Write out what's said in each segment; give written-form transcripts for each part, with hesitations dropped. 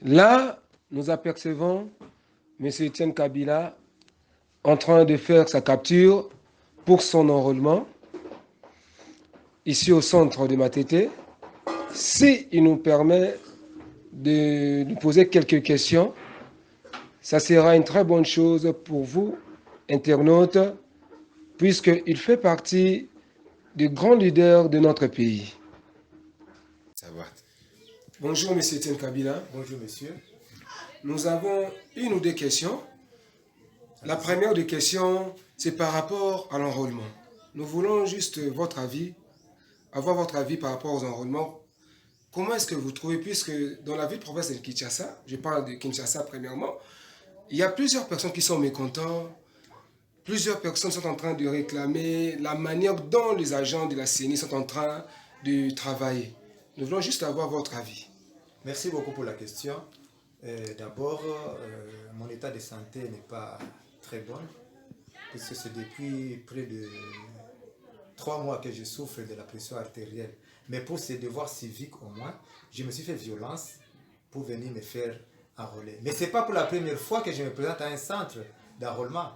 Là, nous apercevons M. Etienne Kabila en train de faire sa capture pour son enrôlement ici au centre de Matete. S'il nous permet de nous poser quelques questions, ça sera une très bonne chose pour vous, internautes, puisqu'il fait partie des grands leaders de notre pays. Ça va. Bonjour, M. Etienne Kabila. Bonjour, monsieur. Nous avons une ou deux questions. La première des questions, c'est par rapport à l'enrôlement. Nous voulons juste votre avis, avoir votre avis par rapport aux enrôlements. Comment est-ce que vous trouvez, puisque dans la ville province de Kinshasa, je parle de Kinshasa premièrement, il y a plusieurs personnes qui sont mécontentes, plusieurs personnes sont en train de réclamer la manière dont les agents de la CENI sont en train de travailler. Nous voulons juste avoir votre avis. Merci beaucoup pour la question. D'abord, mon état de santé n'est pas très bon, puisque c'est depuis près de 3 mois que je souffre de la pression artérielle. Mais pour ces devoirs civiques au moins, je me suis fait violence pour venir me faire enrôler. Mais ce n'est pas pour la première fois que je me présente à un centre d'enrôlement.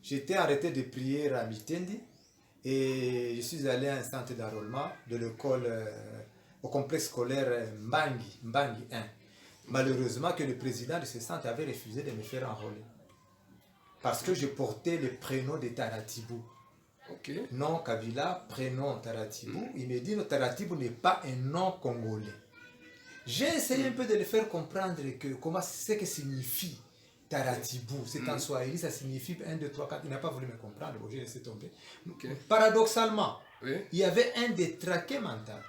J'étais arrêté de prière à Mitendi et je suis allé à un centre d'enrôlement de l'école, au complexe scolaire Mbangi 1. Malheureusement que le président de ce centre avait refusé de me faire enrôler. Parce que je portais le prénom de Taratibou. Okay. Nom Kabila, prénom Taratibou. Il me dit que Taratibou n'est pas un nom congolais. J'ai essayé un peu de le faire comprendre que comment c'est que signifie Taratibou. C'est en Swahili, ça signifie 1, 2, 3, 4. Il n'a pas voulu me comprendre, bon, j'ai laissé tomber. Okay. Paradoxalement, oui, il y avait un détraqué mental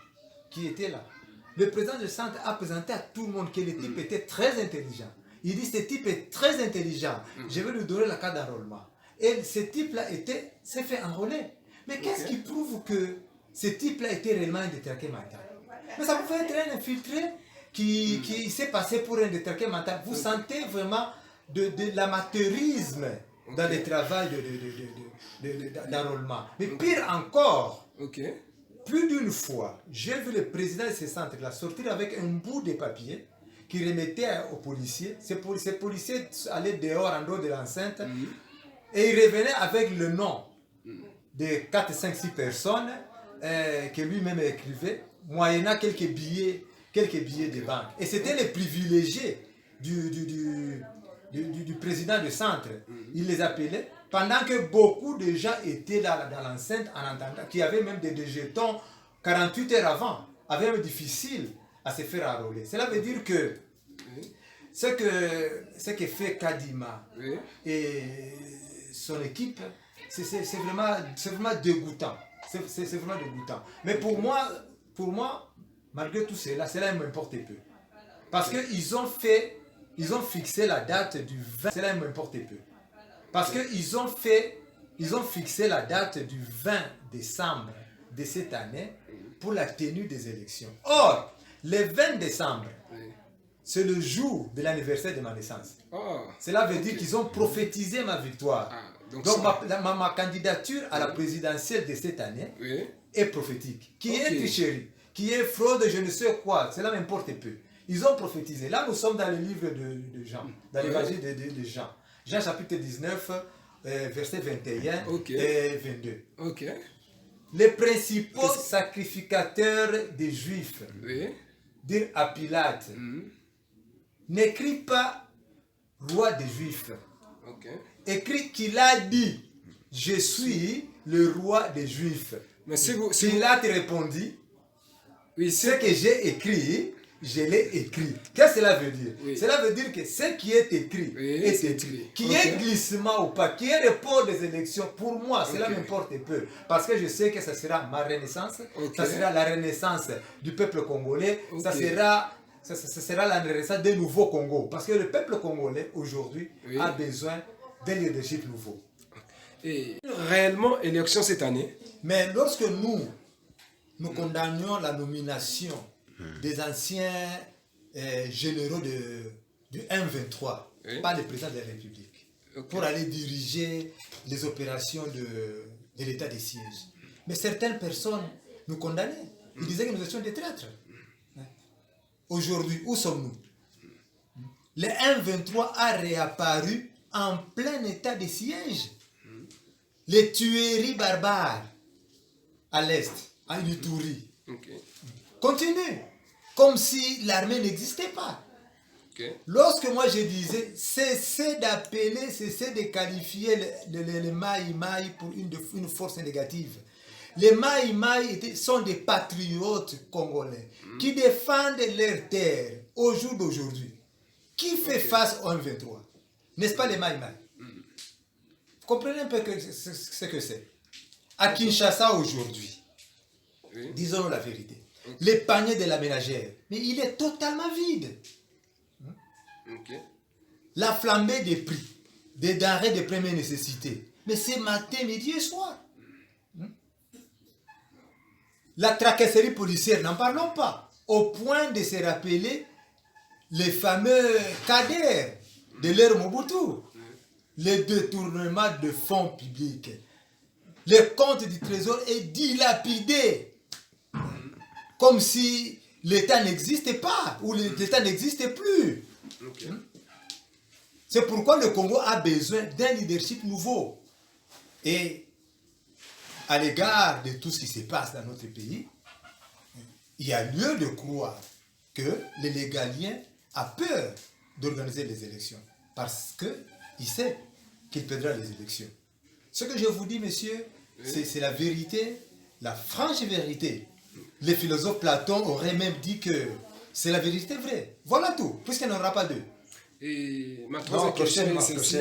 qui était là. Le président du centre a présenté à tout le monde que le type était très intelligent. Il dit, ce type est très intelligent. Je vais lui donner la carte d'enrôlement. Et ce type-là s'est fait enrôler. Mais qu'est-ce qui prouve que ce type-là était réellement un détraqué mental? Mais ça pouvait être un infiltré qui s'est passé pour un détraqué mental. Vous sentez vraiment de l'amateurisme dans le travail d'enrôlement. Mais pire encore, plus d'une fois, j'ai vu le président de ce centre-là sortir avec un bout de papier qui remettait aux policiers. Ces policiers allaient dehors, en dehors de l'enceinte, et ils revenaient avec le nom de 4, 5, 6 personnes que lui-même écrivait, moyennant quelques billets de banque. Et c'était les privilégiés du président du centre. Il les appelait, pendant que beaucoup de gens étaient là dans l'enceinte en entendant, qui avaient même des jetons 48 heures avant, avaient même difficile à se faire enrôler. Cela veut dire que ce que fait Kadima et son équipe, c'est vraiment dégoûtant. C'est vraiment dégoûtant. Mais pour moi, malgré tout cela m'importe peu. Parce qu'ils ont fixé la date du 20, cela m'importe peu. Parce qu'ils ont fixé la date du 20 décembre de cette année pour la tenue des élections. Or, le 20 décembre, c'est le jour de l'anniversaire de ma naissance. Cela veut dire qu'ils ont prophétisé ma victoire. Donc ma candidature à la présidentielle de cette année est prophétique. Qui est tricherie, qui est fraude, je ne sais quoi, cela m'importe peu. Ils ont prophétisé. Là, nous sommes dans le livre de Jean, dans l'évangile de Jean. Jean chapitre 19, versets 21 et 22. Les principaux sacrificateurs des Juifs dirent à Pilate, n'écris pas roi des Juifs. Écrit qu'il a dit, je suis le roi des Juifs. Mais Pilate répondit, ce que j'ai écrit, je l'ai écrit. Qu'est-ce que cela veut dire? Cela veut dire que ce qui est écrit est écrit. Qu'il y ait glissement ou pas, qu'il y ait report des élections, pour moi, cela m'importe peu. Parce que je sais que ça sera ma renaissance, ça sera la renaissance du peuple congolais, ça sera la renaissance des nouveaux Congo. Parce que le peuple congolais, aujourd'hui, a besoin d'un leadership nouveau. Et réellement, élection cette année? Mais lorsque nous condamnions la nomination des anciens généraux du M23 par le président de la République pour aller diriger les opérations de l'état de siège. Mais certaines personnes nous condamnaient. Ils disaient que nous étions des traîtres. Aujourd'hui, où sommes-nous? le M23 a réapparu en plein état de siège. Les tueries barbares à l'est, à Ituri, continuent, comme si l'armée n'existait pas. Lorsque moi je disais, cessez d'appeler, cessez de qualifier les Maï-Maï pour une force négative. Les Maï-Maï sont des patriotes congolais qui défendent leurs terres au jour d'aujourd'hui. Qui fait face au M23? N'est-ce pas les Maï-Maï? Vous comprenez un peu ce que c'est? À Kinshasa aujourd'hui, disons la vérité, les paniers de la ménagère, mais il est totalement vide. La flambée des prix, des denrées de première nécessité, mais c'est matin, midi et soir. La tracasserie policière, n'en parlons pas, au point de se rappeler les fameux cadres de l'ère Mobutu, les détournements de fonds publics. Le compte du trésor est dilapidé, comme si l'État n'existait pas, ou l'État n'existait plus. C'est pourquoi le Congo a besoin d'un leadership nouveau. Et à l'égard de tout ce qui se passe dans notre pays, il y a lieu de croire que le légalien a peur d'organiser les élections parce qu'il sait qu'il perdra les élections. Ce que je vous dis, messieurs, c'est la vérité, la franche vérité. Le philosophe Platon aurait même dit que c'est la vérité vraie. Voilà tout, puisqu'il n'y en aura pas deux. Et ma troisième question est celle-ci.